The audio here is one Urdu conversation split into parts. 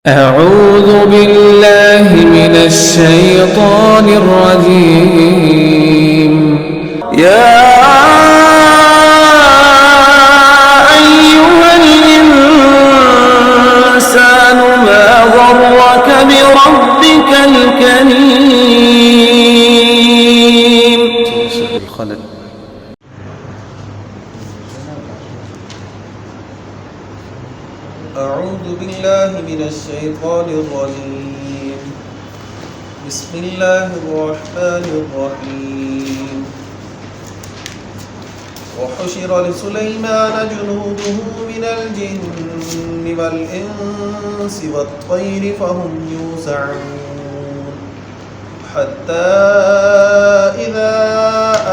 أعوذ بالله من الشيطان الرجيم يا أيها الإنسان ما غرك بربك الكريم. أعوذ بالله من الشيطان الرجيم. بسم الله الرحمن الرحيم. وحشر لسليمان جنوده من الجن والإنس والطير فهم يوزعون حتى إذا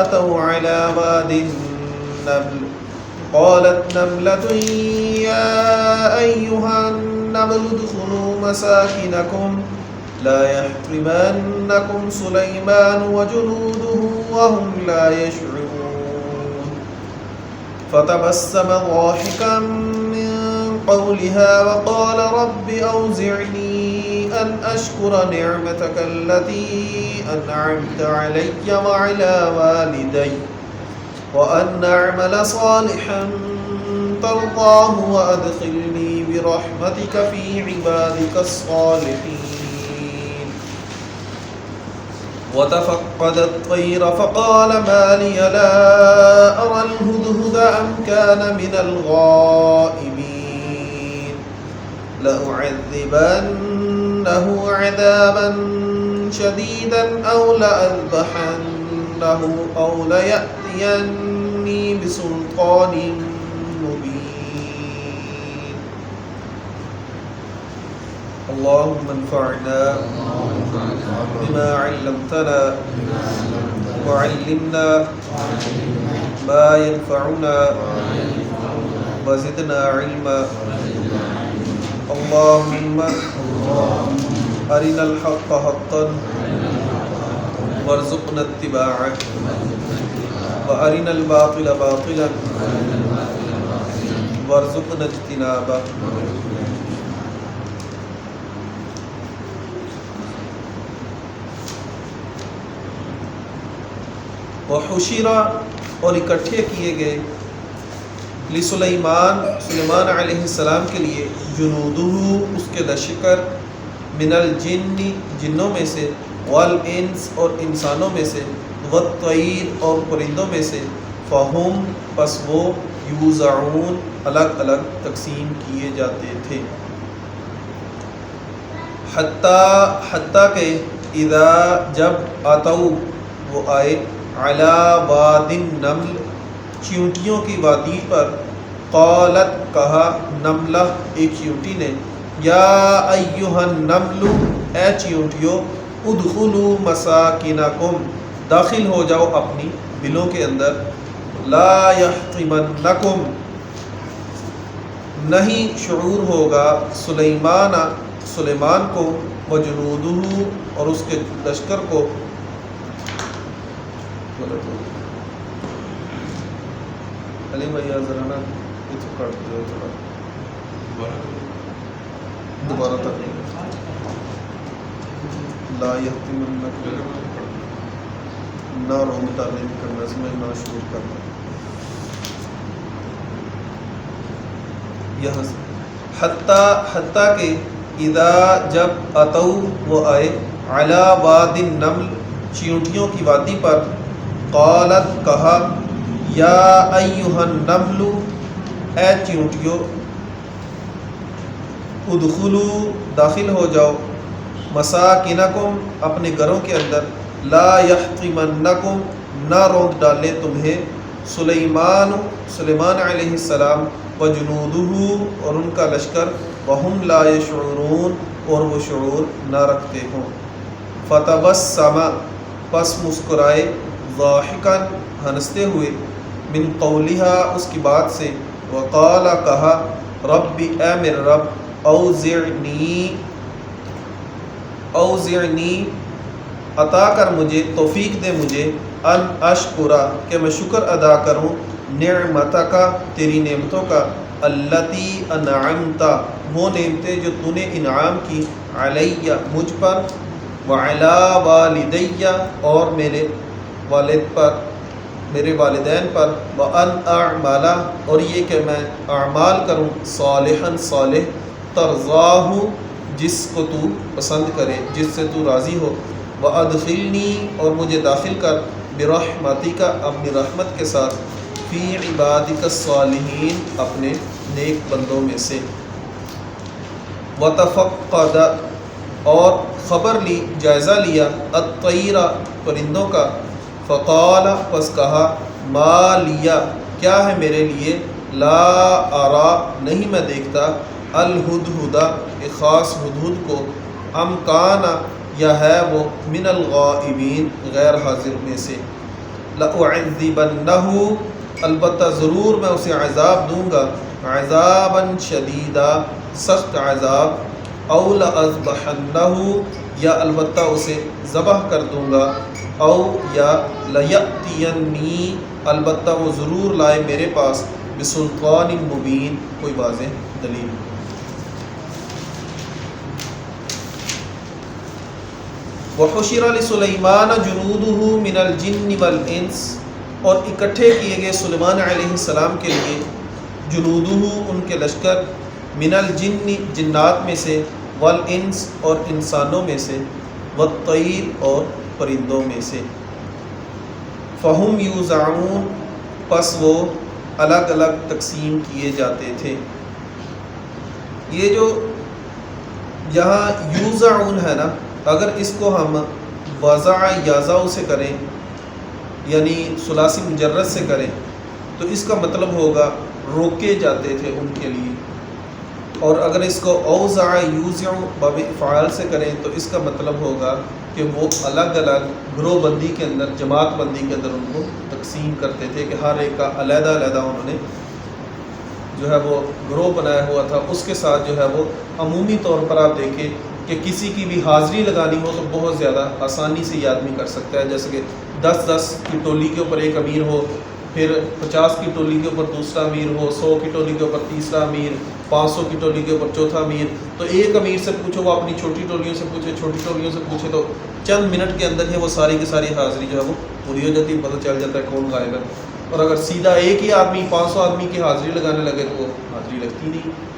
أتوا على واد النمل قالت نملة يا أيها النمل ادخلوا مساكنكم لا يحطمنكم سليمان وجنوده وهم لا يشعرون فتبسم ضاحكا من قولها وقال رب أوزعني أن أشكر نعمتك التي أنعمت علي وعلى والدي وأن أعمل صالحا ترضاه وأدخلني برحمتك في عبادك الصالحين. وتفقد الطير فقال ما لي لا أرى الهدهد أم كان من الغائبين لأعذبنه عذابا شديدا أو لأذبحنه أو ليأتيني بسلطان مبين. اللهم انفعنا بما علمتنا وعلمنا ما ينفعنا وزدنا علما. اللهم أرنا الحق حقا وارزقنا اتباعه وأرنا الباطل باطلا وارزقنا اجتنابه. وحشر اور اکٹھے کیے گئے لسلیمان سلیمان علیہ السلام کے لیے جنودہ اس کے لشکر من الجن جنوں میں سے والانس اور انسانوں میں سے والطیر اور پرندوں میں سے فہم پس وہ یوزعون الگ الگ تقسیم کیے جاتے تھے حتیٰ کہ اذا جب آتو وہ آئے علی واد النمل چیونٹیوں کی وادی پر قالت کہا نملہ ایک چیونٹی نے یا ایہا النمل اے چیونٹیوں ادخلوا مساکنکم داخل ہو جاؤ اپنی بلوں کے اندر لا یحطمنکم نہیں شعور ہوگا سلیمان کو وجنودہ اور اس کے لشکر کو علی بھیا ذرا نا کچھ کٹ دو تھوڑا دوبارہ تک لا یحطمنکم نہ رونگ تعلیم کرنا اس میں نہ شروع کرنا یہاں سے حتیٰ کہ اذا جب اتو وہ آئے علی واد النمل چیونٹیوں کی وادی پر قالت کہا یا ایہا النمل اے چیونٹیوں ادخلوا داخل ہو جاؤ مساکنکم اپنے گھروں کے اندر لا یحطمنکم نہ روند ڈالے تمہیں سلیمان علیہ السلام وجنودہ اور ان کا لشکر وہم لا یشعرون اور وہ شعور نہ رکھتے ہوں. فتبسم پس مسکرائے ضاحکا ہنستے ہوئے من قولہا اس کی بات سے وقال کہا رب اے میرے رب اوزعنی عطا کر مجھے توفیق دے مجھے ان اشکرا کہ میں شکر ادا کروں نعمتک تیری نعمتوں کا التی انعمت وہ نعمتیں جو تو نے انعام کی علیہ مجھ پر وعلی والدی اور میرے والد پر میرے والدین پر وان اعمل اور یہ کہ میں اعمال کروں صالحا صالح ترضاہ جس کو تو پسند کرے جس سے تو راضی ہو وادخلنی اور مجھے داخل کر برحمتک اپنی رحمت کے ساتھ فی عبادک الصالحین اپنے نیک بندوں میں سے وتفقد اور خبر لی جائزہ لیا الطیر پرندوں کا فقال پس کہا ما لیا کیا ہے میرے لیے لا ارا نہیں میں دیکھتا الہدہد ایک خاص ہدہد کو ام کان یا ہے وہ من الغائبین غیر حاضر میں سے لأعذبنہ البتہ ضرور میں اسے عذاب دوں گا عذابا شدیدا سخت عذاب او لأذبحنہ یا البتہ اسے ذبح کر دوں گا او یا لیأتینی البتہ وہ ضرور لائے میرے پاس بسلطان مبین کوئی واضح دلیل وحشر لسلیمان جنودہ من الجن والانس اور اکٹھے کیے گئے سلیمان علیہ السلام کے لیے جنودہ ان کے لشکر من الجن جنات میں سے والانس اور انسانوں میں سے والطیر اور پرندوں میں سے فہم یوزعون پس وہ الگ الگ تقسیم کیے جاتے تھے یہ جو یہاں یوزعون ہے نا اگر اس کو ہم وضع یازع سے کریں یعنی ثلاثی مجرد سے کریں تو اس کا مطلب ہوگا روکے جاتے تھے ان کے لیے اور اگر اس کو اوزع یوزع باب افعال سے کریں تو اس کا مطلب ہوگا کہ وہ الگ الگ گروہ بندی کے اندر جماعت بندی کے اندر ان کو تقسیم کرتے تھے کہ ہر ایک کا علیحدہ علیحدہ انہوں نے جو ہے وہ گروہ بنایا ہوا تھا اس کے ساتھ جو ہے وہ عمومی طور پر آپ دیکھیں کہ کسی کی بھی حاضری لگانی ہو تو بہت زیادہ آسانی سے یہ آدمی کر سکتا ہے جیسے کہ 10 کی ٹولی کے اوپر ایک امیر ہو پھر 50 کی ٹولی کے اوپر دوسرا امیر ہو 100 کی ٹولی کے اوپر تیسرا امیر 500 کی ٹولی کے اوپر چوتھا امیر تو ایک امیر سے پوچھو وہ اپنی چھوٹی ٹولیوں سے پوچھے چھوٹی ٹولیوں سے پوچھے تو چند منٹ کے اندر ہی وہ ساری کی ساری حاضری جو ہے وہ پوری ہو جاتی ہے پتہ چل جاتا ہے کون غائب ہے اور اگر سیدھا ایک ہی آدمی 500 آدمی کی حاضری لگانے لگے تو وہ حاضری لگتی نہیں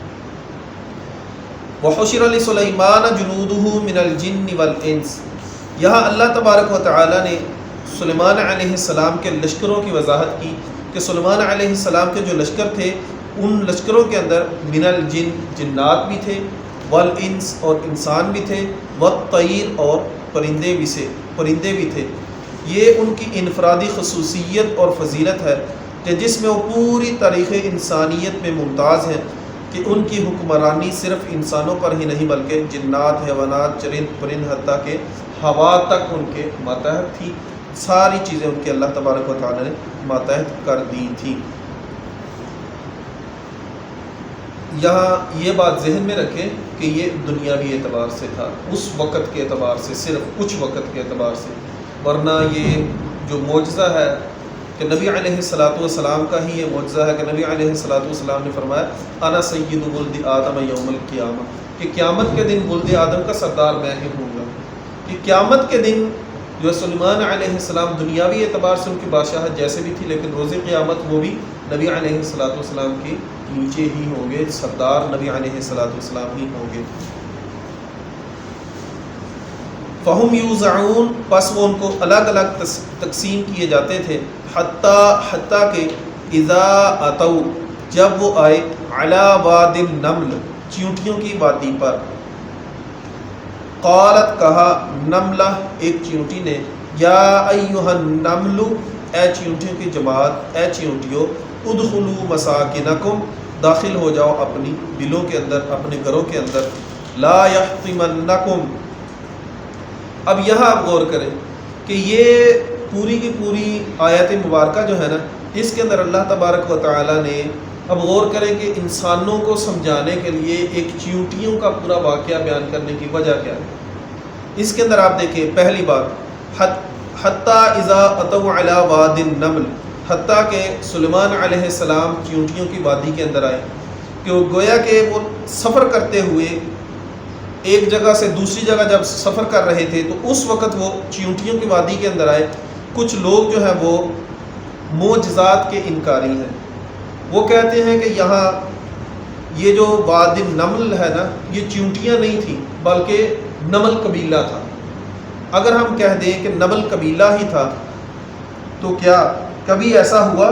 وحشر لسلیمان جنودہ من الجن والانس یہاں اللہ تبارک و تعالی نے سلیمان علیہ السلام کے لشکروں کی وضاحت کی کہ سلیمان علیہ السلام کے جو لشکر تھے ان لشکروں کے اندر من الجن جنات بھی تھے والانس اور انسان بھی تھے والطیر اور پرندے بھی تھے یہ ان کی انفرادی خصوصیت اور فضیلت ہے کہ جس میں وہ پوری تاریخ انسانیت میں ممتاز ہیں کہ ان کی حکمرانی صرف انسانوں پر ہی نہیں بلکہ جنات حیوانات چرند پرند حتیٰ کہ ہوا تک ان کے ماتحت تھی ساری چیزیں ان کے اللہ تبارک و تعالی نے ماتحت کر دی تھیں یہاں یہ بات ذہن میں رکھیں کہ یہ دنیاوی اعتبار سے تھا اس وقت کے اعتبار سے صرف کچھ وقت کے اعتبار سے ورنہ یہ جو معجزہ ہے کہ نبی علیہ السلام کا ہی یہ معجزہ ہے کہ نبی علیہ السلام نے فرمایا انا سید ولد آدم یوم القیامہ کہ قیامت کے دن ولد آدم کا سردار میں ہی ہوں گا کہ قیامت کے دن جو سلیمان علیہ السلام دنیاوی اعتبار سے ان کی بادشاہت جیسے بھی تھی لیکن روز قیامت وہ بھی نبی علیہ السلام کے نیچے ہی ہوں گے سردار نبی علیہ السلام ہی ہوں گے فہم یوزعون پس وہ ان کو الگ الگ تقسیم کیے جاتے تھے حتیٰ کہ اذا اتوا جب وہ آئے علی واد النمل چیونٹیوں کی وادی پر قالت کہا نملہ ایک چیونٹی نے یا ایھا النمل اے چیونٹیوں کی جماعت اے چیونٹیوں ادخلوا مساکنکم داخل ہو جاؤ اپنی دلوں کے اندر اپنے گھروں کے اندر لا یحطمنکم اب یہاں آپ غور کریں کہ یہ پوری کی پوری آیت مبارکہ جو ہے نا اس کے اندر اللہ تبارک و تعالی نے اب غور کریں کہ انسانوں کو سمجھانے کے لیے ایک چیونٹیوں کا پورا واقعہ بیان کرنے کی وجہ کیا ہے اس کے اندر آپ دیکھیں پہلی بات حتیٰ اذا اتوا علی واد النمل حتیٰ کہ سلیمان علیہ السلام چیونٹیوں کی وادی کے اندر آئے کہ وہ گویا کہ وہ سفر کرتے ہوئے ایک جگہ سے دوسری جگہ جب سفر کر رہے تھے تو اس وقت وہ چیونٹیوں کی وادی کے اندر آئے. کچھ لوگ جو ہیں وہ معجزات کے انکاری ہیں. وہ کہتے ہیں کہ یہاں یہ جو وادی نمل ہے نا، یہ چیونٹیاں نہیں تھیں بلکہ نمل قبیلہ تھا. اگر ہم کہہ دیں کہ نمل قبیلہ ہی تھا تو کیا کبھی ایسا ہوا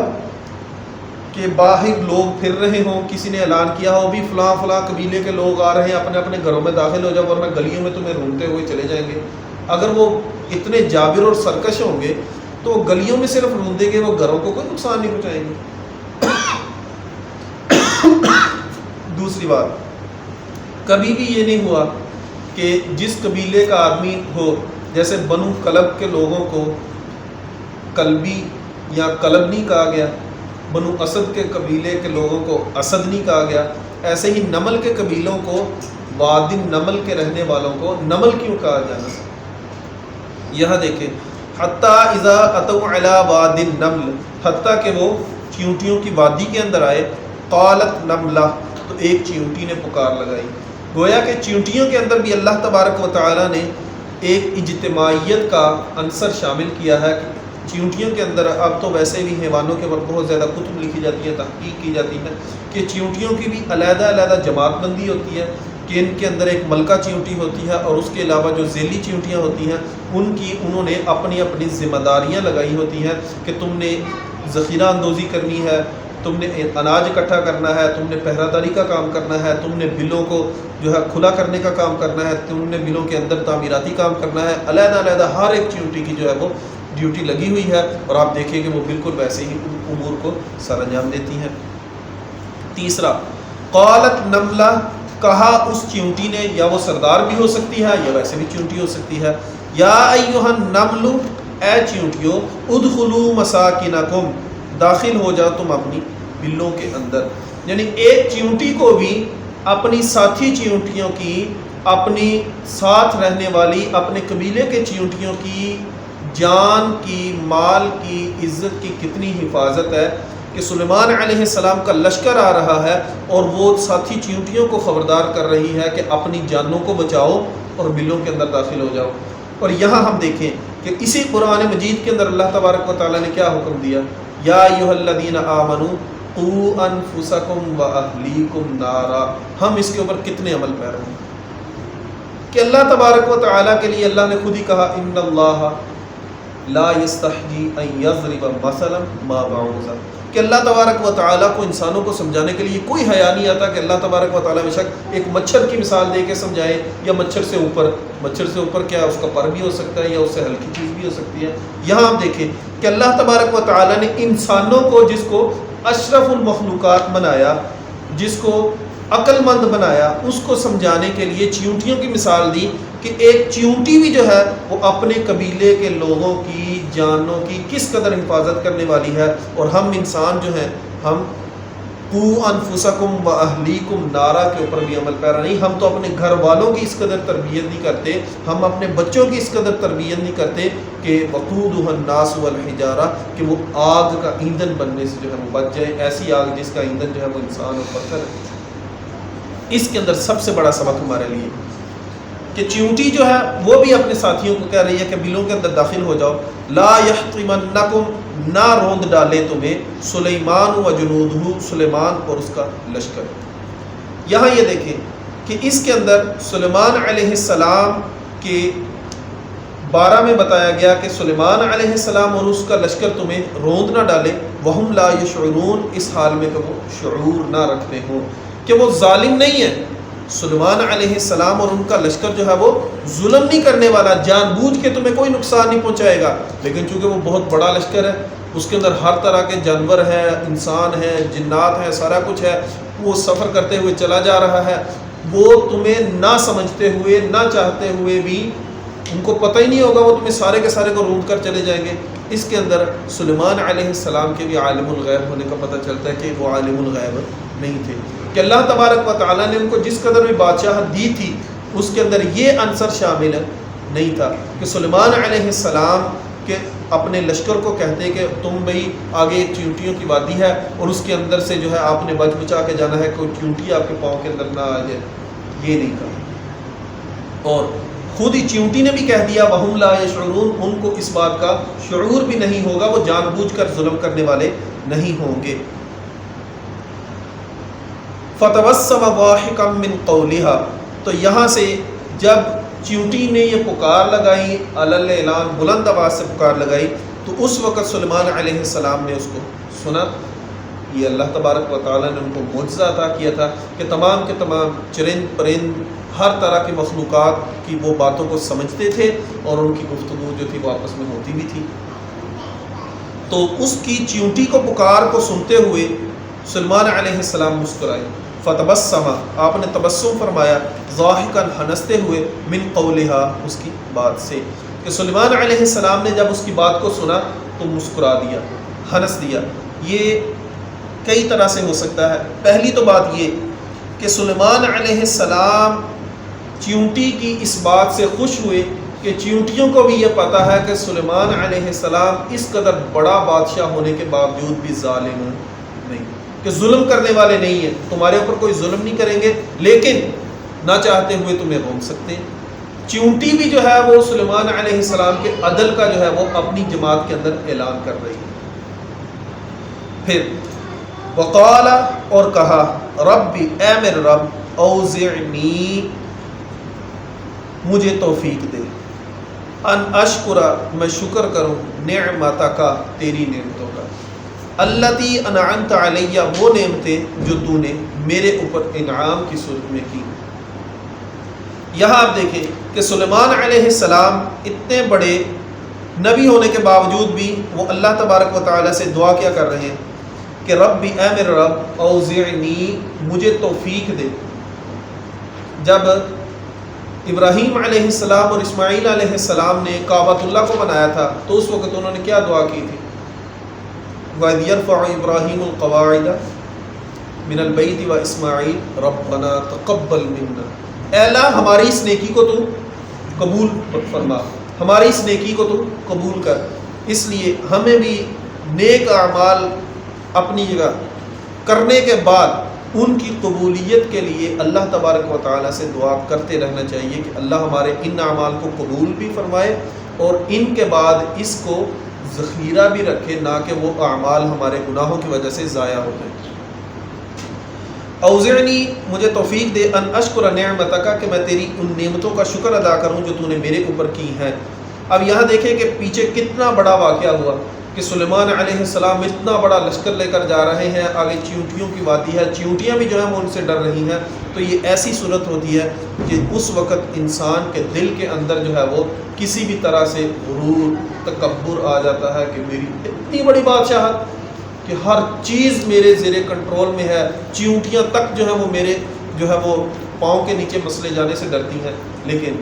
کہ باہر لوگ پھر رہے ہوں، کسی نے اعلان کیا ہو بھی فلاں فلاں قبیلے کے لوگ آ رہے ہیں، اپنے اپنے گھروں میں داخل ہو جاؤ ورنہ گلیوں میں تمہیں ڈھونڈتے ہوئے چلے جائیں گے؟ اگر وہ اتنے جابر اور سرکش ہوں گے تو وہ گلیوں میں صرف ڈھونڈیں گے، وہ گھروں کو کوئی نقصان نہیں پہنچائیں گے. دوسری بات، کبھی بھی یہ نہیں ہوا کہ جس قبیلے کا آدمی ہو، جیسے بنو کلب کے لوگوں کو کلبی یا کلب نہیں کہا گیا، بنو اسد کے قبیلے کے لوگوں کو اسد نہیں کہا گیا، ایسے ہی نمل کے قبیلوں کو، وادی نمل کے رہنے والوں کو نمل کیوں کہا جانا؟ یہاں دیکھیں، حتیٰ اذا اتوا علی وادی النمل، حتیٰ کہ وہ چیونٹیوں کی وادی کے اندر آئے، قالت نملہ، تو ایک چیونٹی نے پکار لگائی. گویا کہ چیونٹیوں کے اندر بھی اللہ تبارک و تعالی نے ایک اجتماعیت کا عنصر شامل کیا ہے. چیونٹیوں کے اندر اب تو ویسے بھی حیوانوں کے اوپر بہت زیادہ کتب لکھی جاتی ہیں، تحقیق کی جاتی ہے کہ چیونٹیوں کی بھی علیحدہ علیحدہ جماعت بندی ہوتی ہے کہ ان کے اندر ایک ملکہ چیونٹی ہوتی ہے اور اس کے علاوہ جو ذیلی چیونٹیاں ہوتی ہیں انہوں نے اپنی اپنی ذمہ داریاں لگائی ہوتی ہیں کہ تم نے ذخیرہ اندوزی کرنی ہے، تم نے اناج اکٹھا کرنا ہے، تم نے پہرہ داری کا کام کرنا ہے، تم نے بلوں کو جو ہے کھلا کرنے کا کام کرنا ہے، تم نے بلوں کے اندر تعمیراتی کام کرنا ہے. علیحدہ علیحدہ ہر ایک چیونٹی کی جو ہے وہ ڈیوٹی لگی ہوئی ہے اور آپ دیکھیں کہ وہ بالکل ویسے ہی امور کو سر انجام دیتی ہیں. تیسرا، قالت نملہ، کہا اس چیونٹی نے، یا وہ سردار بھی ہو سکتی ہے یا ویسے بھی چیونٹی ہو سکتی ہے، یا ایھا النمل، اے چیونٹیوں، ادخلوا مساکنکم، داخل ہو جاؤ تم اپنی بلوں کے اندر. یعنی ایک چیونٹی کو بھی اپنی ساتھی چیونٹیوں کی، اپنی ساتھ رہنے والی اپنے قبیلے کے چیونٹیوں کی جان کی، مال کی، عزت کی کتنی حفاظت ہے کہ سلیمان علیہ السلام کا لشکر آ رہا ہے اور وہ ساتھی چیونٹیوں کو خبردار کر رہی ہے کہ اپنی جانوں کو بچاؤ اور بلوں کے اندر داخل ہو جاؤ. اور یہاں ہم دیکھیں کہ اسی قرآن مجید کے اندر اللہ تبارک و تعالیٰ نے کیا حکم دیا، یا ایھا الذین آمنوا قوا انفسکم واہلیکم نارا. ہم اس کے اوپر کتنے عمل پیرا ہیں کہ اللہ تبارک و تعالیٰ کے لیے اللہ نے خود ہی کہا، ان اللہ لا یستحیی ان یضرب مثلا ما بعوضہ، کہ اللہ تبارک و تعالیٰ کو انسانوں کو سمجھانے کے لیے کوئی حیا نہیں آتا کہ اللہ تبارک و تعالیٰ بے شک ایک مچھر کی مثال دے کے سمجھائے، یا مچھر سے اوپر کیا اس کا پر بھی ہو سکتا ہے یا اس سے ہلکی چیز بھی ہو سکتی ہے. یہاں آپ دیکھیں کہ اللہ تبارک و تعالیٰ نے انسانوں کو، جس کو اشرف المخلوقات بنایا، جس کو عقل مند بنایا، اس کو سمجھانے کے لیے چیونٹیوں کی مثال دی کہ ایک چیونٹی بھی جو ہے وہ اپنے قبیلے کے لوگوں کی جانوں کی کس قدر حفاظت کرنے والی ہے. اور ہم انسان جو ہیں، ہم قوا انفسکم واہلیکم نارا کے اوپر بھی عمل پیرا نہیں. ہم تو اپنے گھر والوں کی اس قدر تربیت نہیں کرتے، ہم اپنے بچوں کی اس قدر تربیت نہیں کرتے کہ وقودھا الناس والحجارہ، کہ وہ آگ کا ایندھن بننے سے جو ہے وہ بچ جائے، ایسی آگ جس کا ایندھن جو ہے وہ انسان اور پتھر ہے. اس کے اندر سب سے بڑا سبق ہمارے لیے کہ چیونٹی جو ہے وہ بھی اپنے ساتھیوں کو کہہ رہی ہے کہ بلوں کے اندر داخل ہو جاؤ. لا یحطمنکم، نہ روند ڈالے تمہیں، سلیمان و جنودہ، سلیمان اور اس کا لشکر. یہاں یہ دیکھیں کہ اس کے اندر سلیمان علیہ السلام کے بارہ میں بتایا گیا کہ سلیمان علیہ السلام اور اس کا لشکر تمہیں روند نہ ڈالے، وہم لا یشعرون، اس حال میں کہ وہ شعور نہ رکھتے ہوں کہ وہ ظالم نہیں ہے. سلیمان علیہ السلام اور ان کا لشکر جو ہے وہ ظلم نہیں کرنے والا، جان بوجھ کے تمہیں کوئی نقصان نہیں پہنچائے گا. لیکن چونکہ وہ بہت بڑا لشکر ہے، اس کے اندر ہر طرح کے جانور ہیں، انسان ہیں، جنات ہیں، سارا کچھ ہے، وہ سفر کرتے ہوئے چلا جا رہا ہے. وہ تمہیں نہ سمجھتے ہوئے، نہ چاہتے ہوئے بھی، ان کو پتہ ہی نہیں ہوگا، وہ تمہیں سارے کے سارے کو روند کر چلے جائیں گے. اس کے اندر سلیمان علیہ السلام کے بھی عالم الغیب ہونے کا پتہ چلتا ہے کہ وہ عالم الغیب نہیں تھے، کہ اللہ تبارک و تعالیٰ نے ان کو جس قدر بھی بادشاہت دی تھی اس کے اندر یہ عنصر شامل نہیں تھا کہ سلیمان علیہ السلام کے اپنے لشکر کو کہتے کہ تم بھئی آگے ایک چیونٹیوں کی وادی ہے اور اس کے اندر سے جو ہے آپ نے بچ بچا کے جانا ہے، کوئی چیونٹی آپ کے پاؤں کے اندر نہ آ جائے، یہ نہیں کہا۔ اور خود ہی چیونٹی نے بھی کہہ دیا وَهُمْ لَا يَشْعُرُونَ، ان کو اس بات کا شعور بھی نہیں ہوگا، وہ جان بوجھ کر ظلم کرنے والے نہیں ہوں گے۔ فَتَبَسَّمَ ضَاحِكًا مِّن قَوْلِهَا، تو یہاں سے جب چیونٹی نے یہ پکار لگائی، علل اعلان، بلند آواز سے پکار لگائی، تو اس وقت سلیمان علیہ السلام نے اس کو سنا۔ یہ اللہ تبارک و تعالیٰ نے ان کو معجزہ عطا کیا تھا کہ تمام کے تمام چرند پرند ہر طرح کی مخلوقات کی وہ باتوں کو سمجھتے تھے اور ان کی گفتگو جو تھی وہ آپس میں ہوتی بھی تھی۔ تو اس کی چیونٹی کو پکار کو سنتے ہوئے سلیمان علیہ السلام مسکرائے۔ فتبسم، آپ نے تبسم فرمایا، ضاحکاً، ہنستے ہوئے، من قولها، اس کی بات سے، کہ سلیمان علیہ السلام نے جب اس کی بات کو سنا تو مسکرا دیا، ہنس دیا۔ یہ کئی طرح سے ہو سکتا ہے۔ پہلی تو بات یہ کہ سلیمان علیہ السلام چیونٹی کی اس بات سے خوش ہوئے کہ چیونٹیوں کو بھی یہ پتہ ہے کہ سلیمان علیہ السلام اس قدر بڑا بادشاہ ہونے کے باوجود بھی ظالم نہیں، کہ ظلم کرنے والے نہیں ہیں، تمہارے اوپر کوئی ظلم نہیں کریں گے، لیکن نہ چاہتے ہوئے تمہیں روک سکتے ہیں۔ چیونٹی بھی جو ہے وہ سلیمان علیہ السلام کے عدل کا جو ہے وہ اپنی جماعت کے اندر اعلان کر رہی ہے۔ پھر وقال، اور کہا، ربی، اے میرے رب، اوزعنی، مجھے توفیق دے، ان اشکرا، میں شکر کروں، نعمتک، تیری نعمتوں کا، التی انعمت علیہ، وہ نعمتیں جو تو نے میرے اوپر انعام کی صورت میں کی۔ یہاں آپ دیکھیں کہ سلیمان علیہ السلام اتنے بڑے نبی ہونے کے باوجود بھی وہ اللہ تبارک و تعالیٰ سے دعا کیا کر رہے ہیں کہ ربی، اے میرے رب، اوزعنی، مجھے توفیق دے۔ جب ابراہیم علیہ السلام اور اسماعیل علیہ السلام نے کعبۃ اللہ کو بنایا تھا تو اس وقت انہوں نے کیا دعا کی تھی؟ وَإِذْ يَرْفَعُ إِبْرَاهِيمُ الْقَوَاعِدَ مِنَ الْبَيْتِ وَإِسْمَاعِيلُ رَبَّنَا تَقَبَّلْ مِنَّا، اے اللہ ہماری اس نیکی کو تو قبول فرما، ہماری اس نیکی کو تو قبول کر۔ اس لیے ہمیں بھی نیک اعمال اپنی جگہ کرنے کے بعد ان کی قبولیت کے لیے اللہ تبارک و تعالیٰ سے دعا کرتے رہنا چاہیے کہ اللہ ہمارے ان اعمال کو قبول بھی فرمائے اور ان کے بعد اس کو ذخیرہ بھی رکھے، نہ کہ وہ اعمال ہمارے گناہوں کی وجہ سے ضائع ہو جائیں۔ اوزعنی، مجھے توفیق دے، ان اشکر نعمتک، کہ میں تیری ان نعمتوں کا شکر ادا کروں جو تو نے میرے اوپر کی ہیں۔ اب یہاں دیکھیں کہ پیچھے کتنا بڑا واقعہ ہوا کہ سلیمان علیہ السلام اتنا بڑا لشکر لے کر جا رہے ہیں، آگے چیونٹیوں کی وادی ہے، چیونٹیاں بھی جو ہیں وہ ان سے ڈر رہی ہیں۔ تو یہ ایسی صورت ہوتی ہے کہ اس وقت انسان کے دل کے اندر جو ہے وہ کسی بھی طرح سے غرور، تکبر آ جاتا ہے کہ میری اتنی بڑی بادشاہت کہ ہر چیز میرے زیر کنٹرول میں ہے، چیونٹیاں تک جو ہے وہ میرے جو ہے وہ پاؤں کے نیچے مسلے جانے سے ڈرتی ہیں۔ لیکن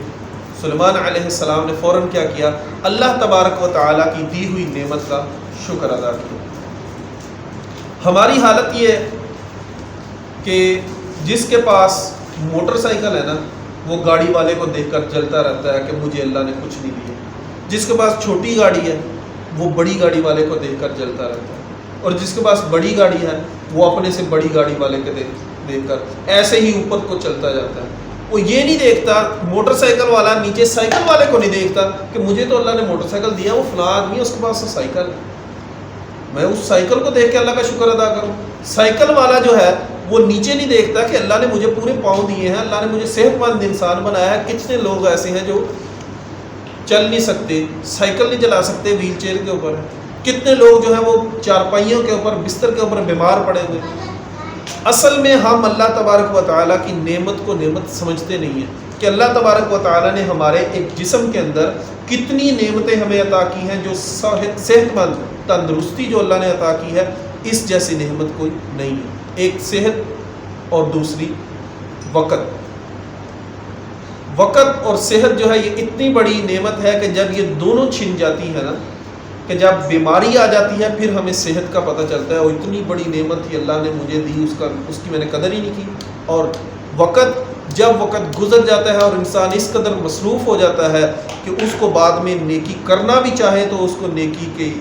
سلیمان علیہ السلام نے فوراً کیا کیا؟ اللہ تبارک و تعالیٰ کی دی ہوئی نعمت کا شکر ادا کیا۔ ہماری حالت یہ ہے کہ جس کے پاس موٹر سائیکل ہے نا وہ گاڑی والے کو دیکھ کر جلتا رہتا ہے کہ مجھے اللہ نے کچھ نہیں دیا، جس کے پاس چھوٹی گاڑی ہے وہ بڑی گاڑی والے کو دیکھ کر جلتا رہتا ہے، اور جس کے پاس بڑی گاڑی ہے وہ اپنے سے بڑی گاڑی والے کے دیکھ کر ایسے ہی اوپر کو چلتا جاتا ہے۔ وہ یہ نہیں دیکھتا، موٹر سائیکل والا نیچے سائیکل والے کو نہیں دیکھتا کہ مجھے تو اللہ نے موٹر سائیکل دیا، وہ فلاں آدمی ہے اس کے پاس تو سائیکل ہے، میں اس سائیکل کو دیکھ کے اللہ کا شکر ادا کروں۔ سائیکل والا جو ہے وہ نیچے نہیں دیکھتا کہ اللہ نے مجھے پورے پاؤں دیے ہیں، اللہ نے مجھے صحت مند انسان بنایا ہے۔ کتنے لوگ ایسے ہیں جو چل نہیں سکتے، سائیکل نہیں چلا سکتے، ویل چیئر کے اوپر ہے، کتنے لوگ جو ہیں وہ چارپائیوں کے اوپر، بستر کے اوپر بیمار پڑے ہوئے۔ اصل میں ہم اللہ تبارک و تعالیٰ کی نعمت کو نعمت سمجھتے نہیں ہیں کہ اللہ تبارک و تعالیٰ نے ہمارے ایک جسم کے اندر کتنی نعمتیں ہمیں عطا کی ہیں، جو صحت مند تندرستی جو اللہ نے عطا کی ہے، اس جیسی نعمت کوئی نہیں ہے۔ ایک صحت اور دوسری وقت اور صحت جو ہے یہ اتنی بڑی نعمت ہے کہ جب یہ دونوں چھن جاتی ہے نا، کہ جب بیماری آ جاتی ہے پھر ہمیں صحت کا پتہ چلتا ہے، اور اتنی بڑی نعمت تھی اللہ نے مجھے دی، اس کی میں نے قدر ہی نہیں کی۔ اور وقت جب وقت گزر جاتا ہے اور انسان اس قدر مصروف ہو جاتا ہے کہ اس کو بعد میں نیکی کرنا بھی چاہے تو اس کو نیکی کی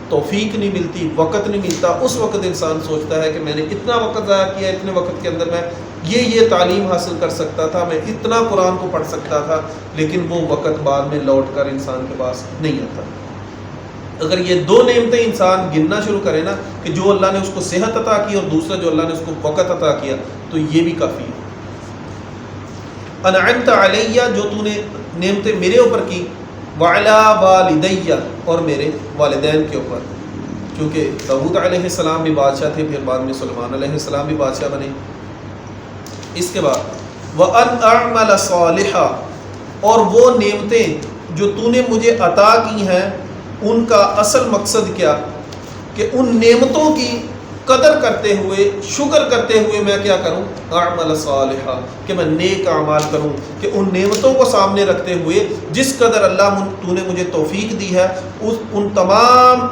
توفیق نہیں ملتی، وقت نہیں ملتا، اس وقت انسان سوچتا ہے کہ میں نے اتنا وقت ضائع کیا، اتنے وقت کے اندر میں یہ تعلیم حاصل کر سکتا تھا، میں اتنا قرآن کو پڑھ سکتا تھا، لیکن وہ وقت بعد میں لوٹ کر انسان کے پاس نہیں آتا۔ اگر یہ دو نعمتیں انسان گننا شروع کرے نا کہ جو اللہ نے اس کو صحت عطا کی اور دوسرا جو اللہ نے اس کو وقت عطا کیا، تو یہ بھی کافی ہے۔ انعمت علیہ، جو تو نے نعمتیں میرے اوپر کی، وعلی والدیہ، اور میرے والدین کے اوپر، کیونکہ داؤد علیہ السلام بھی بادشاہ تھے، پھر بعد میں سلیمان علیہ السلام بھی بادشاہ بنے۔ اس کے بعد وَأَنْ أَعْمَلَ صَالِحًا، اور وہ نعمتیں جو تو نے مجھے عطا کی ہیں ان کا اصل مقصد کیا کہ ان نعمتوں کی قدر کرتے ہوئے، شکر کرتے ہوئے میں کیا کروں، اعمل صالحا، کہ میں نیک اعمال کروں، کہ ان نعمتوں کو سامنے رکھتے ہوئے جس قدر اللہ تو نے مجھے توفیق دی ہے ان تمام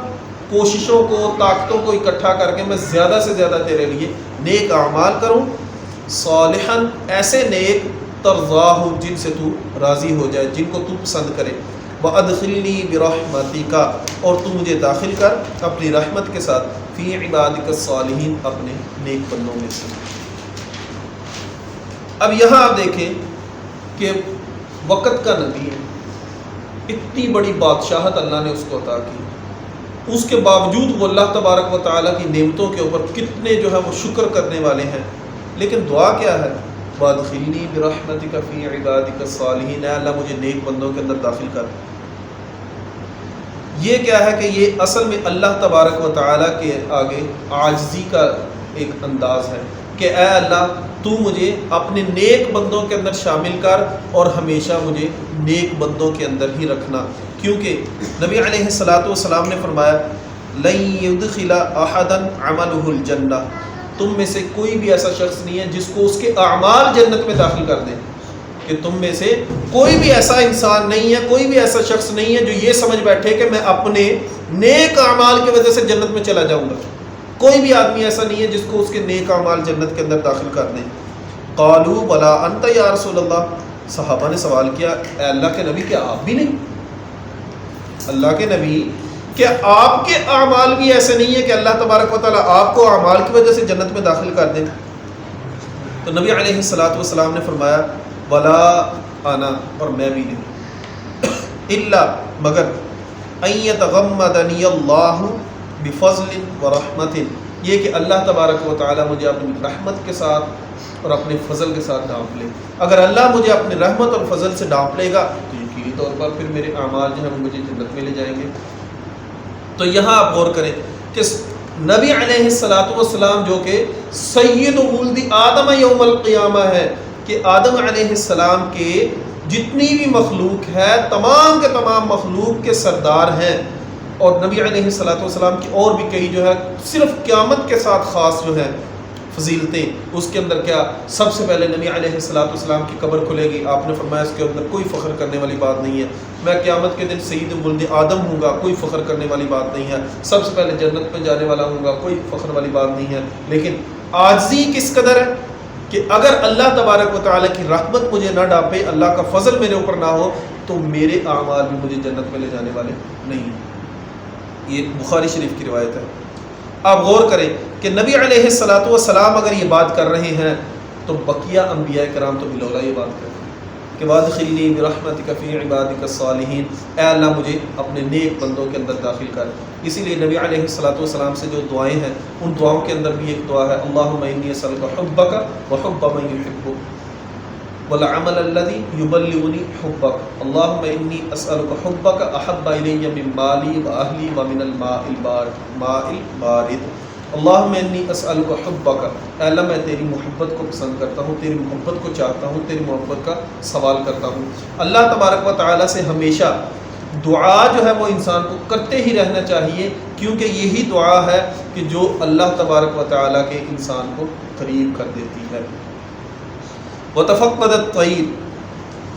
کوششوں کو، طاقتوں کو اکٹھا کر کے میں زیادہ سے زیادہ تیرے لیے نیک اعمال کروں، صالحاً، ایسے نیک ترضاہ، جن سے تو راضی ہو جائے، جن کو تو پسند کرے، وَأَدْخِلْنِي بِرَحْمَتِكَ، اور تو مجھے داخل کر اپنی رحمت کے ساتھ، فی عبادک الصالحین، اپنے نیک بندوں میں سے۔ اب یہاں آپ دیکھیں کہ وقت کا نبی ہے، اتنی بڑی بادشاہت اللہ نے اس کو عطا کی، اس کے باوجود وہ اللہ تبارک و تعالیٰ کی نعمتوں کے اوپر کتنے جو ہے وہ شکر کرنے والے ہیں، لیکن دعا کیا ہے، وَأَدْخِلْنِي بِرَحْمَتِكَ فِي عِبَادِكَ الصَّالِحِينَ، اے اللہ مجھے نیک بندوں کے اندر داخل کر۔ یہ کیا ہے کہ یہ اصل میں اللہ تبارک و تعالیٰ کے آگے عاجزی کا ایک انداز ہے کہ اے اللہ تو مجھے اپنے نیک بندوں کے اندر شامل کر اور ہمیشہ مجھے نیک بندوں کے اندر ہی رکھنا، کیونکہ نبی علیہ السلام نے فرمایا لَن يُدْخِلَ أَحَدًا عَمَلُهُ الْجَنَّةَ، تم میں سے کوئی بھی ایسا شخص نہیں ہے جس کو اس کے اعمال جنت میں داخل کر دیں، کہ تم میں سے کوئی بھی ایسا انسان نہیں ہے، کوئی بھی ایسا شخص نہیں ہے جو یہ سمجھ بیٹھے کہ میں اپنے نیک اعمال کی وجہ سے جنت میں چلا جاؤں گا، کوئی بھی آدمی ایسا نہیں ہے جس کو اس کے نیک اعمال جنت کے اندر داخل کر دیں۔ قالوا بلا انت یا رسول اللہ، صحابہ نے سوال کیا اے اللہ کے نبی کیا آپ بھی نہیں؟ اللہ کے نبی کیا آپ کے اعمال بھی ایسے نہیں ہیں کہ اللہ تبارک و تعالیٰ آپ کو اعمال کی وجہ سے جنت میں داخل کر دیں؟ تو نبی علیہ السلام نے فرمایا ولا انا، اور میں بھی نہیں، الا، مگر ان یتغمدنی اللہ بفضل ورحمت، یہ کہ اللہ تبارک و تعالیٰ مجھے اپنی رحمت کے ساتھ اور اپنے فضل کے ساتھ ڈھانپ لے۔ اگر اللہ مجھے اپنی رحمت اور فضل سے ڈھانپ لے گا تو یقینی طور پر پھر میرے اعمال جو ہیں وہ مجھے جنت میں لے جائیں گے۔ تو یہاں آپ غور کریں کہ نبی علیہ السلام جو کہ سید ولد آدم یوم القیامہ ہے، کہ آدم علیہ السلام کے جتنی بھی مخلوق ہے تمام کے تمام مخلوق کے سردار ہیں، اور نبی علیہ السلام کی اور بھی کئی جو ہے صرف قیامت کے ساتھ خاص جو ہے فضیلتیں، اس کے اندر کیا، سب سے پہلے نبی علیہ السلام کی قبر کھلے گی، آپ نے فرمایا اس کے اندر کوئی فخر کرنے والی بات نہیں ہے، میں قیامت کے دن سید ولد آدم ہوں گا، کوئی فخر کرنے والی بات نہیں ہے، سب سے پہلے جنت میں جانے والا ہوں گا، کوئی فخر والی بات نہیں ہے، لیکن عاجزی کس قدر ہے کہ اگر اللہ تبارک و تعالیٰ کی رحمت مجھے نہ ڈانپے، اللہ کا فضل میرے اوپر نہ ہو، تو میرے اعمال بھی مجھے جنت میں لے جانے والے نہیں ہیں۔ یہ بخاری شریف کی روایت ہے۔ آپ غور کریں کہ نبی علیہ السلام اگر یہ بات کر رہے ہیں تو بقیہ انبیاء کرام تو بلولا یہ بات کر رہے ہیں کہ وادخلنی برحمتک فی عبادک الصالحین، اے اللہ مجھے اپنے نیک بندوں کے اندر داخل کر۔ اسی لیے نبی علیہ السلام سے جو دعائیں ہیں ان دعاؤں کے اندر بھی ایک دعا ہے اللہم انی اسألک حبک وحب من یحبک والعمل الذی یبلغنی حبک، اللہم انی اسألک حبک احب الی من مالی واہلی ومن الماء البارد، اللہم انی اسألک حبک، اے اللہ میں تیری محبت کو پسند کرتا ہوں، تیری محبت کو چاہتا ہوں، تیری محبت کا سوال کرتا ہوں۔ اللہ تبارک و تعالیٰ سے ہمیشہ دعا جو ہے وہ انسان کو کرتے ہی رہنا چاہیے، کیونکہ یہی دعا ہے کہ جو اللہ تبارک و تعالیٰ کے انسان کو قریب کر دیتی ہے۔ وتفقد الطیر،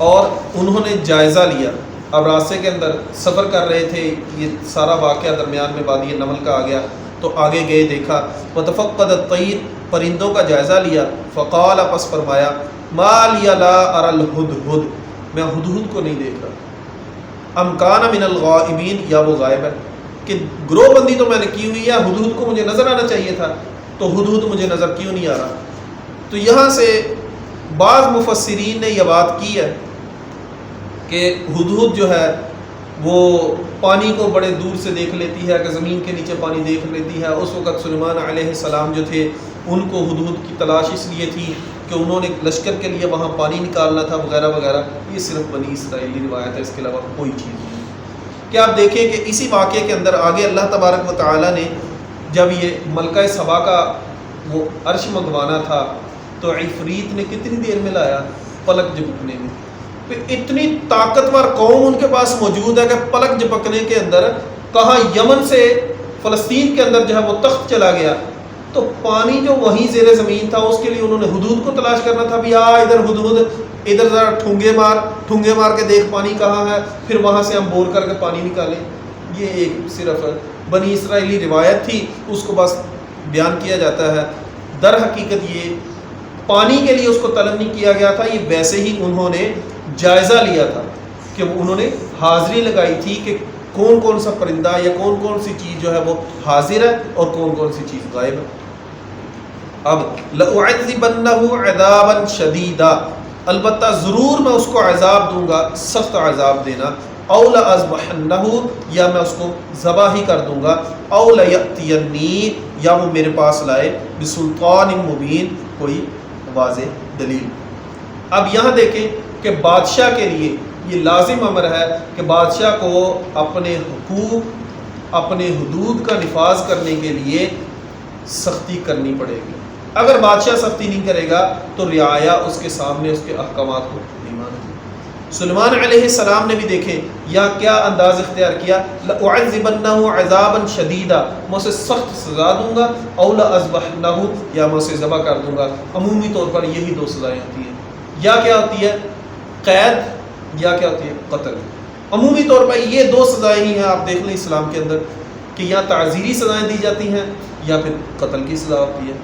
اور انہوں نے جائزہ لیا، اب راستے کے اندر سفر کر رہے تھے، یہ سارا واقعہ درمیان میں وادی نمل کا آ گیا، تو آگے گئے دیکھا وتفقد الطیر، پرندوں کا جائزہ لیا، فقال، پس فرمایا ما لی لا اری الہدہد، میں ہدہد کو نہیں دیکھ رہا، ام کان من الغائبین، یا وہ غائب ہے، کہ گروہ بندی تو میں نے کی ہوئی ہے، ہدہد کو مجھے نظر آنا چاہیے تھا، تو ہدہد مجھے نظر کیوں نہیں آ رہا؟ تو یہاں سے بعض مفسرین نے یہ بات کی ہے کہ ہدہد جو ہے وہ پانی کو بڑے دور سے دیکھ لیتی ہے، کہ زمین کے نیچے پانی دیکھ لیتی ہے۔ اس وقت سلیمان علیہ السلام جو تھے ان کو ہدہد کی تلاش اس لیے تھی کہ انہوں نے لشکر کے لیے وہاں پانی نکالنا تھا وغیرہ وغیرہ۔ یہ صرف بنی اسرائیلی روایت ہے، اس کے علاوہ کوئی چیز نہیں۔ کہ آپ دیکھیں کہ اسی واقعے کے اندر آگے اللہ تبارک و تعالیٰ نے جب یہ ملکہ سبا کا وہ عرش منگوانا تھا تو عفریت نے کتنی دیر میں لایا؟ پلک جھپکنے میں۔ پھر اتنی طاقتور قوم ان کے پاس موجود ہے کہ پلک جھپکنے کے اندر کہاں یمن سے فلسطین کے اندر جو ہے وہ تخت چلا گیا، تو پانی جو وہیں زیر زمین تھا اس کے لیے انہوں نے حدود کو تلاش کرنا تھا، بھی ادھر حدود، ادھر ذرا ٹھونگے مار کے دیکھ پانی کہاں ہے، پھر وہاں سے ہم بور کر کے پانی نکالیں۔ یہ ایک صرف بنی اسرائیلی روایت تھی، اس کو بس بیان کیا جاتا ہے۔ در حقیقت یہ پانی کے لیے اس کو طلب نہیں کیا گیا تھا، یہ ویسے ہی انہوں نے جائزہ لیا تھا کہ انہوں نے حاضری لگائی تھی کہ کون کون سا پرندہ یا کون کون سی چیز جو ہے وہ حاضر ہے اور کون کون سی چیز غائب ہے۔ اب لَأُعَذِّبَنَّهُ عَذَابًا شَدِيدًا، البتہ ضرور میں اس کو عذاب دوں گا، سخت عذاب دینا، اَوْ لَأَذْبَحَنَّهُ، یا میں اس کو ذبح ہی کر دوں گا، اَوْ لَيَأْتِيَنِّي، یا وہ میرے پاس لائے، بِسُلْطَانٍ مُبِينٍ، کوئی واضح دلیل۔ اب یہاں دیکھیں کہ بادشاہ کے لیے یہ لازم امر ہے کہ بادشاہ کو اپنے حقوق، اپنے حدود کا نفاذ کرنے کے لیے سختی کرنی پڑے گی۔ اگر بادشاہ سختی نہیں کرے گا تو رعایا اس کے سامنے اس کے احکامات کو نہیں مانیں گے۔ سلیمان علیہ السلام نے بھی دیکھیں یہاں کیا انداز اختیار کیا، لَأُعَذِّبَنَّهُ عَذَابًا شَدِيدًا، میں اسے سخت سزا دوں گا، اَوْ لَأَذْبَحَنَّهُ، یا میں اسے ذبح کر دوں گا۔ عمومی طور پر یہی دو سزائیں ہوتی ہیں، یا کیا ہوتی ہے قید، یا کیا ہوتی ہے قتل۔ عمومی طور پر یہ دو سزائیں ہی ہیں، آپ دیکھ لیں اسلام کے اندر کہ یا تعزیری سزائیں دی جاتی ہیں یا پھر قتل کی سزا ہوتی ہے۔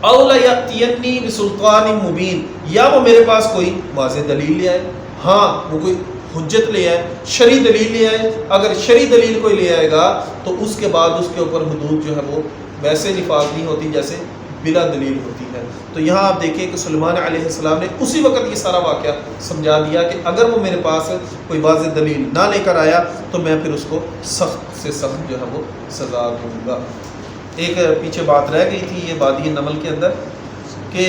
اَوْ لَيَأْتِيَنِّي بِسُلْطَانٍ مُبِينٍ، یا وہ میرے پاس کوئی واضح دلیل لے آئے، ہاں وہ کوئی حجت لے آئے، شرعی دلیل لے آئے۔ اگر شرعی دلیل کوئی لے آئے گا تو اس کے بعد اس کے اوپر حدود جو ہے وہ ویسے نفاذ نہیں ہوتی جیسے بلا دلیل ہوتی ہے۔ تو یہاں آپ دیکھیں کہ سلیمان علیہ السلام نے اسی وقت یہ سارا واقعہ سمجھا دیا کہ اگر وہ میرے پاس کوئی واضح دلیل نہ لے کر آیا تو میں پھر اس کو سخت سے سخت جو ہے وہ سزا دوں گا۔ ایک پیچھے بات رہ گئی تھی یہ وادی نمل کے اندر کہ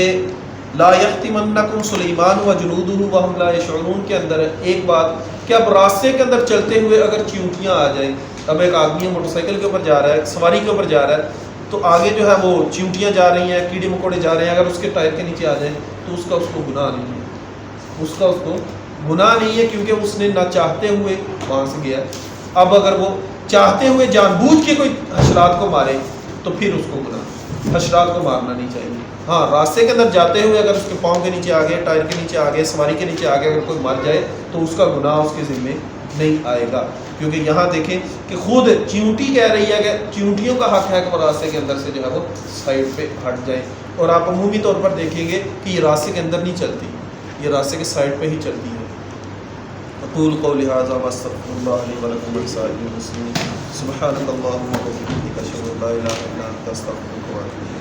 لا یختمنکم سلیمان و جنودہ وہم لا یشعرون کے اندر ایک بات کہ اب راستے کے اندر چلتے ہوئے اگر چیونٹیاں آ جائیں، اب ایک آدمی موٹر سائیکل کے اوپر جا رہا ہے، سواری کے اوپر جا رہا ہے، تو آگے جو ہے وہ چیونٹیاں جا رہی ہیں، کیڑے مکوڑے جا رہے ہیں، اگر اس کے ٹائر کے نیچے آ جائیں تو اس کو گناہ نہیں ہے، اس کو گناہ نہیں ہے، کیونکہ اس نے نہ چاہتے ہوئے وہاں سے گیا۔ اب اگر وہ چاہتے ہوئے جان بوجھ کے کوئی حشرات کو مارے تو پھر اس کو گناہ، حشرات کو مارنا نہیں چاہیے۔ ہاں راستے کے اندر جاتے ہوئے اگر اس کے پاؤں کے نیچے آ گئے، ٹائر کے نیچے آ گئے، سواری کے نیچے آ گئے، اگر کوئی مر جائے تو اس کا گناہ اس کے ذمے نہیں آئے گا، کیونکہ یہاں دیکھیں کہ خود چیونٹی کہہ رہی ہے کہ چیونٹیوں کا حق ہے کہ وہ راستے کے اندر سے جو ہے وہ سائڈ پہ ہٹ جائیں، اور آپ عمومی طور پر دیکھیں گے کہ یہ راستے کے اندر نہیں چلتی، یہ راستے کے سائڈ پہ ہی چلتی ہے۔ اقول قولی ھذا واستغفر اللہ لی ولکم ولسائر المسلمین، سبحانک اللہم وبحمدک، اشہد ان لا الہ الا انت، استغفرک واتوب الیک۔